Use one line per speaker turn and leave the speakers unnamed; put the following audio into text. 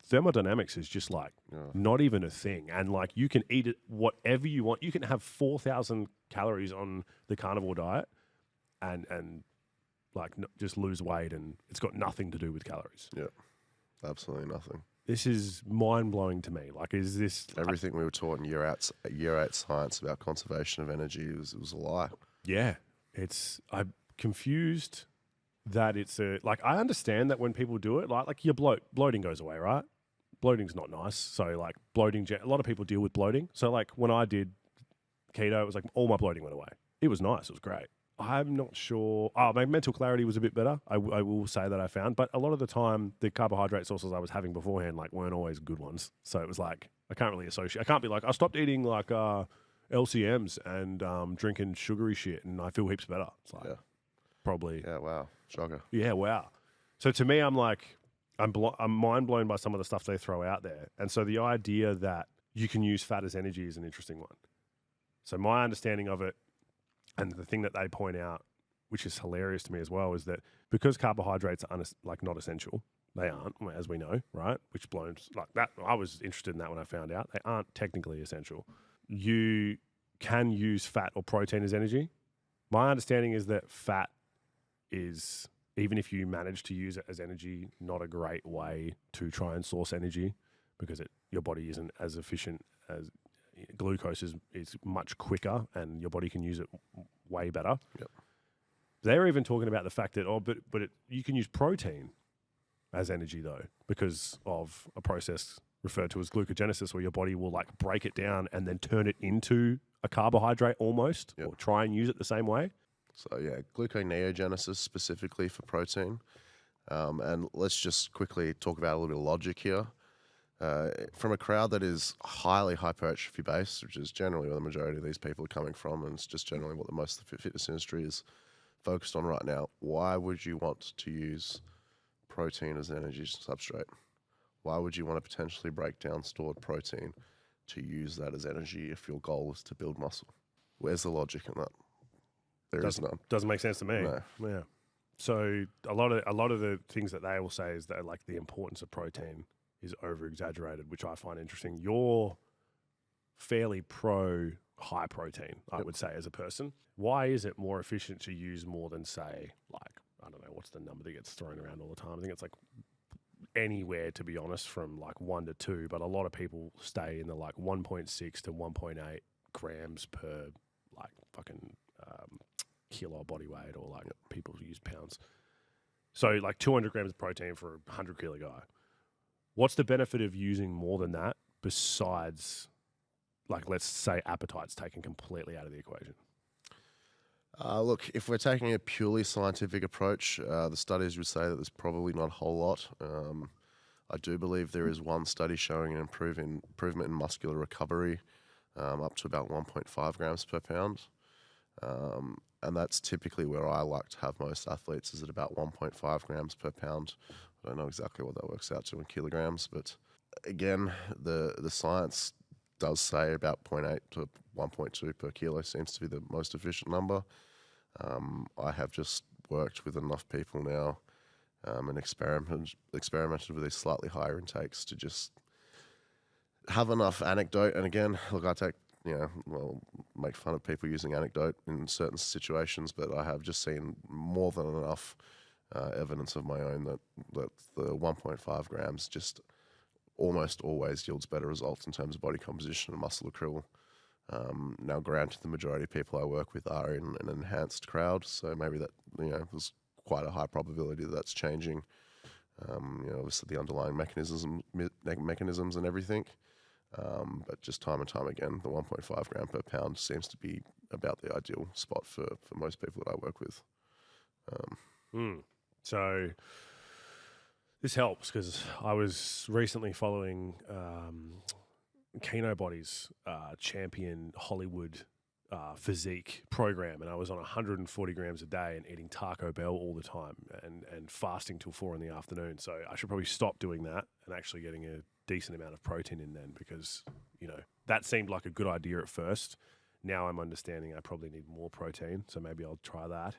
thermodynamics is just like not even a thing. And like you can eat it whatever you want. You can have 4,000 calories on the carnivore diet and like just lose weight, and it's got nothing to do with calories.
Yeah, absolutely nothing.
This is mind blowing to me. Like, is this
everything we were taught in year eight science about conservation of energy was a lie?
Yeah, I'm confused that it's like I understand that when people do it, like your bloating goes away, right? Bloating's not nice. So like bloating, a lot of people deal with bloating. So like when I did keto, it was like all my bloating went away. It was nice. It was great. I'm not sure. Oh, my mental clarity was a bit better. I will say that I found. But a lot of the time, the carbohydrate sources I was having beforehand like weren't always good ones. So it was like, I can't really associate. I can't be like, I stopped eating like LCMs and drinking sugary shit and I feel heaps better. It's like, probably.
Yeah, wow. Shocker.
Yeah, wow. So to me, I'm like, I'm mind blown by some of the stuff they throw out there. And so the idea that you can use fat as energy is an interesting one. So my understanding of it, and the thing that they point out, which is hilarious to me as well, is that because carbohydrates are not essential, they aren't, as we know, right? Which blows like that. I was interested in that when I found out they aren't technically essential. You can use fat or protein as energy. My understanding is that fat is, even if you manage to use it as energy, not a great way to try and source energy because your body isn't as efficient as glucose is much quicker and your body can use it way better.
Yep.
They're even talking about the fact that, you can use protein as energy though, because of a process referred to as glucogenesis, where your body will like break it down and then turn it into a carbohydrate almost, or try and use it the same way.
So yeah, gluconeogenesis specifically for protein. And let's just quickly talk about a little bit of logic here. From a crowd that is highly hypertrophy based, which is generally where the majority of these people are coming from, and it's just generally what the most of the fitness industry is focused on right now, why would you want to use protein as an energy substrate? Why would you want to potentially break down stored protein to use that as energy if your goal is to build muscle? Where's the logic in that? There is none.
Doesn't make sense to me.
No.
Yeah. So a lot of the things that they will say is that like the importance of protein is over exaggerated, which I find interesting. You're fairly pro high protein, I would say, as a person. Why is it more efficient to use more than, say, like, I don't know, what's the number that gets thrown around all the time? I think it's like anywhere, to be honest, from like 1 to 2, but a lot of people stay in the like 1.6 to 1.8 grams per like fucking kilo body weight, or like people who use pounds. So like 200 grams of protein for a 100 kilo guy. What's the benefit of using more than that besides, like, let's say appetite's taken completely out of the equation?
Look, if we're taking a purely scientific approach, the studies would say that there's probably not a whole lot. I do believe there is one study showing an improvement in muscular recovery up to about 1.5 grams per pound. And that's typically where I like to have most athletes, is at about 1.5 grams per pound. I don't know exactly what that works out to in kilograms, but again, the science does say about 0.8 to 1.2 per kilo seems to be the most efficient number. I have just worked with enough people now and experimented with these slightly higher intakes to just have enough anecdote. And again, look, I take, make fun of people using anecdote in certain situations, but I have just seen more than enough evidence of my own that the 1.5 grams just almost always yields better results in terms of body composition and muscle accrual. Now, granted, the majority of people I work with are in an enhanced crowd, so maybe that there's quite a high probability that that's changing. Obviously the underlying mechanisms and everything. But just time and time again, the 1.5 gram per pound seems to be about the ideal spot for most people that I work with.
So this helps because I was recently following Keno Body's champion Hollywood physique program, and I was on 140 grams a day and eating Taco Bell all the time and fasting till 4 PM. So I should probably stop doing that and actually getting a decent amount of protein in then, because that seemed like a good idea at first. Now I'm understanding I probably need more protein, so maybe I'll try that.